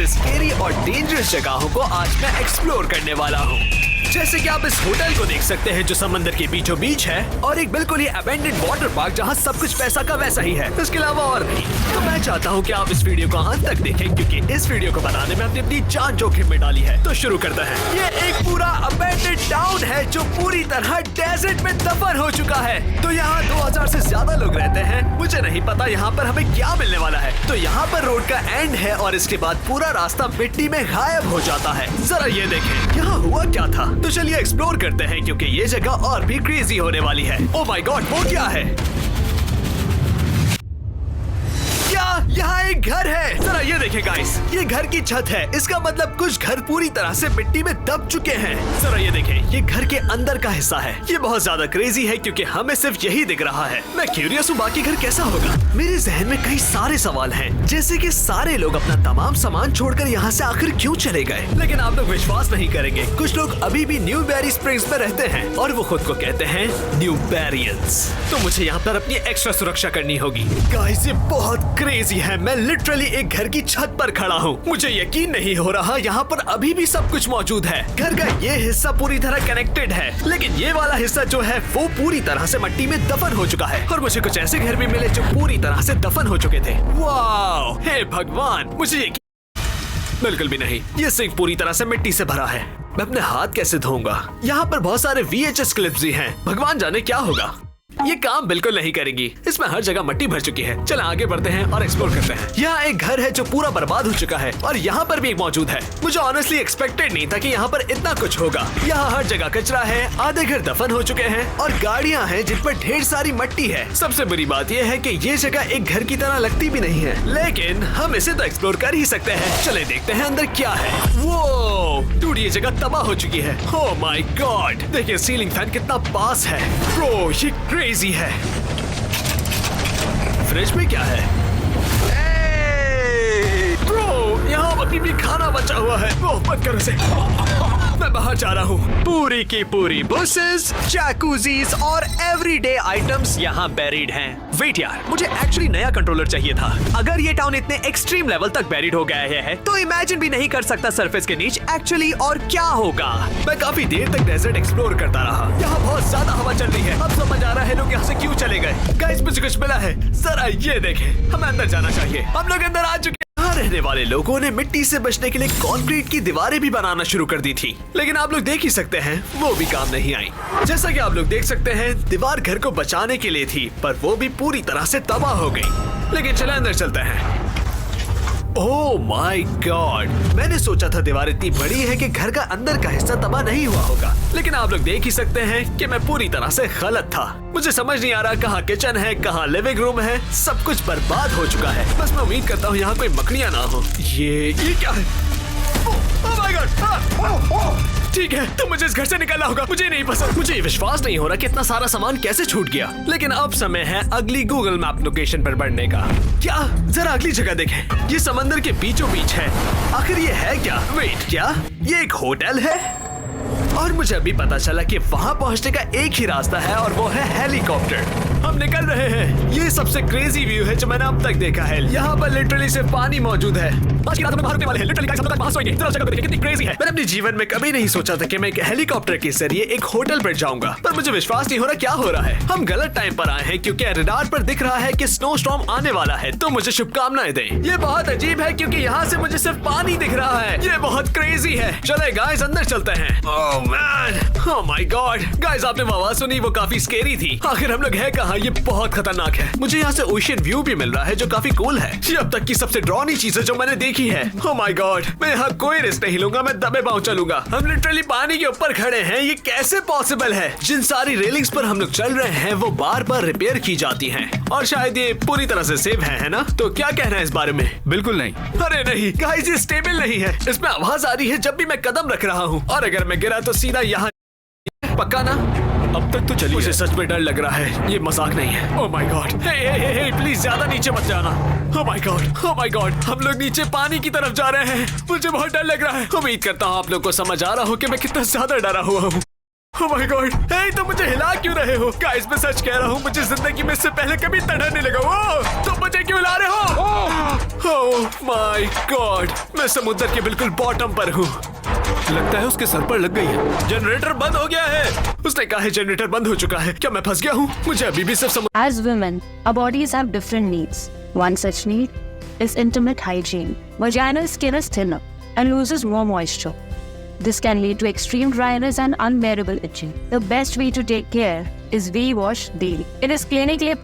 सबसे स्केरी और डेंजरस जगहों को आज मैं एक्सप्लोर करने वाला हूँ। जैसे कि आप इस होटल को देख सकते हैं जो समंदर के बीचों बीच है, और एक बिल्कुल ही अबेंडेड वाटर पार्क जहाँ सब कुछ पैसा का वैसा ही है, इसके अलावा और भी। तो मैं चाहता हूँ कि आप इस वीडियो को अंत तक देखें, क्योंकि इस वीडियो को बनाने में हमने अपनी जान जोखिम में डाली है। तो शुरू करते हैं। ये एक पूरा अबेंडेड टाउन है जो पूरी तरह डेजर्ट में दफन हो चुका है। तो यहाँ 2000 से ज्यादा लोग रहते हैं। मुझे नहीं पता यहाँ पर हमें क्या मिलने वाला है। तो यहाँ पर रोड का एंड है और इसके बाद पूरा रास्ता मिट्टी में गायब हो जाता है। जरा ये देखें, यहाँ हुआ क्या था। तो चलिए एक्सप्लोर करते हैं, क्योंकि ये जगह और भी क्रेजी होने वाली है। ओह माय गॉड, वो क्या है? यहाँ एक घर है। जरा ये देखें गाइस, ये घर की छत है। इसका मतलब कुछ घर पूरी तरह से मिट्टी में दब चुके हैं। जरा ये देखें, ये घर के अंदर का हिस्सा है। ये बहुत ज्यादा क्रेजी है क्योंकि हमें सिर्फ यही दिख रहा है। मैं क्यूरियस हूँ बाकी घर कैसा होगा। मेरे जहन में कई सारे सवाल हैं, जैसे कि सारे लोग अपना तमाम सामान छोड़कर यहाँ से आखिर क्यों चले गए। लेकिन आप लोग विश्वास नहीं करेंगे, कुछ लोग अभी भी न्यूबेरी स्प्रिंग्स में रहते हैं और वो खुद को कहते हैं न्यूबेरियंस। तो मुझे यहाँ पर अपनी एक्स्ट्रा सुरक्षा करनी होगी। गाइस, ये बहुत क्रेजी है। मैं लिटरली एक घर की छत पर खड़ा हूँ। मुझे यकीन नहीं हो रहा यहाँ पर अभी भी सब कुछ मौजूद है। घर का ये हिस्सा पूरी तरह कनेक्टेड है, लेकिन ये वाला हिस्सा जो है वो पूरी तरह से मिट्टी में दफन हो चुका है। और मुझे कुछ ऐसे घर भी मिले जो पूरी तरह से दफन हो चुके थे। वाओ, हे भगवान, मुझे यकीन बिल्कुल भी नहीं। ये सिंक पूरी तरह से मिट्टी से भरा है। मैं अपने हाथ कैसे धोऊंगा? यहाँ पर बहुत सारे VHS क्लिप्स भी हैं। भगवान जाने क्या होगा। ये काम बिल्कुल नहीं करेगी। इसमें हर जगह मिट्टी भर चुकी है। चलो आगे बढ़ते हैं और एक्सप्लोर करते हैं। यहाँ एक घर है जो पूरा बर्बाद हो चुका है और यहाँ पर भी एक मौजूद है। मुझे ऑनेस्टली एक्सपेक्टेड नहीं था कि यहाँ पर इतना कुछ होगा। यहाँ हर जगह कचरा है, आधे घर दफन हो चुके हैं और गाड़ियाँ हैं जिन पर ढेर सारी मिट्टी है। सबसे बुरी बात यह है कि ये जगह एक घर की तरह लगती भी नहीं है, लेकिन हम इसे तो एक्सप्लोर कर ही सकते हैं। चले देखते हैं अंदर क्या है। वो डूड, ये जगह तबाह हो चुकी है। ओह माय गॉड, देखिए सीलिंग फैन कितना पास है। ब्रो, ये क्रेजी है। फ्रिज में क्या है? ब्रो, यहाँ अभी भी खाना बचा हुआ है। ओह, मत करो इसे। मैं बाहर जा रहा हूँ। पूरी की पूरी बुसेस, जैकुजीज और एवरीडे आइटम्स यहाँ बेरिड हैं। वेट यार, मुझे एक्चुअली नया कंट्रोलर चाहिए था। अगर ये टाउन इतने एक्सट्रीम लेवल तक बेरिड हो गया है तो इमेजिन भी नहीं कर सकता सरफेस के नीचे एक्चुअली और क्या होगा। मैं काफी देर तक डेजर्ट एक्सप्लोर करता रहा। यहाँ बहुत ज्यादा हवा चल रही है। अब समझ आ रहा है लोग यहाँ से क्यों चले गए। गाइस, मुझे कुछ मिला है। जरा ये देखें, हमें अंदर जाना चाहिए। हम लोग अंदर आ चुके। रहने वाले लोगों ने मिट्टी से बचने के लिए कंक्रीट की दीवारें भी बनाना शुरू कर दी थी, लेकिन आप लोग देख ही सकते हैं वो भी काम नहीं आई। जैसा कि आप लोग देख सकते हैं, दीवार घर को बचाने के लिए थी, पर वो भी पूरी तरह से तबाह हो गई। लेकिन चले अंदर चलते हैं। ओह माय गॉड, मैंने सोचा था दीवार इतनी बड़ी है कि घर का अंदर का हिस्सा तबाह नहीं हुआ होगा, लेकिन आप लोग देख ही सकते हैं कि मैं पूरी तरह से गलत था। मुझे समझ नहीं आ रहा कहाँ किचन है, कहाँ लिविंग रूम है। सब कुछ बर्बाद हो चुका है। बस मैं उम्मीद करता हूँ यहाँ कोई मकड़ियाँ ना हो। ये क्या है? ओह माय गॉड, ठीक है, तो मुझे इस घर से निकलना होगा। मुझे नहीं पसंद। मुझे ये विश्वास नहीं हो रहा कि इतना सारा सामान कैसे छूट गया। लेकिन अब समय है अगली गूगल मैप लोकेशन पर बढ़ने का। क्या? जरा अगली जगह देखें। ये समंदर के बीचों बीच है। आखिर ये है क्या? वेट, क्या ये एक होटल है? और मुझे अभी पता चला कि वहाँ पहुँचने का एक ही रास्ता है और वो है हेलीकॉप्टर। हम निकल रहे हैं। ये सबसे क्रेजी व्यू है जो मैंने अब तक देखा है। यहाँ पर लिटरली सिर्फ पानी मौजूद है। आज की रात में बाहर रुकने वाले हैं। लिटरली गाइस, हम लोग बाहर सोएंगे। जरा जगह देखिए कितनी क्रेजी है। मैंने अपने जीवन में कभी नहीं सोचा था कि मैं एक हेलीकॉप्टर के जरिए एक होटल पर जाऊंगा, पर मुझे विश्वास नहीं हो रहा क्या हो रहा है। हम गलत टाइम पर आए हैं क्योंकि रडार पर दिख रहा है कि स्नो स्टॉर्म आने वाला है। तो मुझे शुभकामनाएं दें। ये बहुत अजीब है क्योंकि यहाँ से मुझे सिर्फ पानी दिख रहा है। ये बहुत क्रेजी है। चले गाइस, अंदर चलते हैं। Oh man, oh my God, guys, आपने वो आवाज सुनी? वो काफी स्केरी थी। आखिर हम लोग है कहाँ? ये बहुत खतरनाक है। मुझे यहाँ से ओशियन व्यू भी मिल रहा है जो काफी कूल है। ये अब तक की सबसे ड्रॉनी चीज है जो मैंने देखी है। ओह माय गॉड, मैं यहाँ कोई रिस्क नहीं लूंगा। मैं दबे पांव चलूंगा। हम लिटरली पानी के ऊपर खड़े हैं। ये कैसे पॉसिबल है? जिन सारी रेलिंग्स पर हम लोग चल रहे हैं वो बार बार रिपेयर की जाती हैं और शायद ये पूरी तरह से सेफ है ना? तो क्या कहना है इस बारे में? बिल्कुल नहीं। अरे नहीं गाइस, ये स्टेबल नहीं है। इसमें आवाज आ रही है जब भी मैं कदम रख रहा हूँ, और अगर मैं गिरा तो सीधा यहाँ। पक्का ना? अब तक तो चलिए। मुझे सच में डर लग रहा है। ये मजाक नहीं है। Oh my God, hey hey hey, please ज्यादा नीचे मत जाना। Oh my God, oh my God, हम लोग नीचे पानी की तरफ जा रहे हैं। मुझे बहुत डर लग रहा है। उम्मीद करता हूँ आप लोग को समझ आ रहा हो कि मैं कितना ज्यादा डरा हुआ हूँ। ओह माय गॉड, हे तुम मुझे हिला क्यों रहे हो? गाइस मैं सच कह रहा हूँ, मुझे जिंदगी में इससे पहले कभी इतना डर नहीं लगा। ओह तुम मुझे क्यों हिला रहे हो? ओह माय गॉड, मैं समुद्र के बिल्कुल बॉटम पर हूँ। लगता है उसके सर पर लग गई है। जनरेटर बंद हो गया है। उसने कहा है जनरेटर बंद हो चुका है। क्या मैं फंस गया हूँ? मुझे अभी भी सिर्फ As women, our bodies have different needs. One such need is intimate hygiene. Vaginal skin is thinner and loses more moisture. This can lead to extreme dryness and unbearable itching. The best way to take care is we wash daily. It is clinically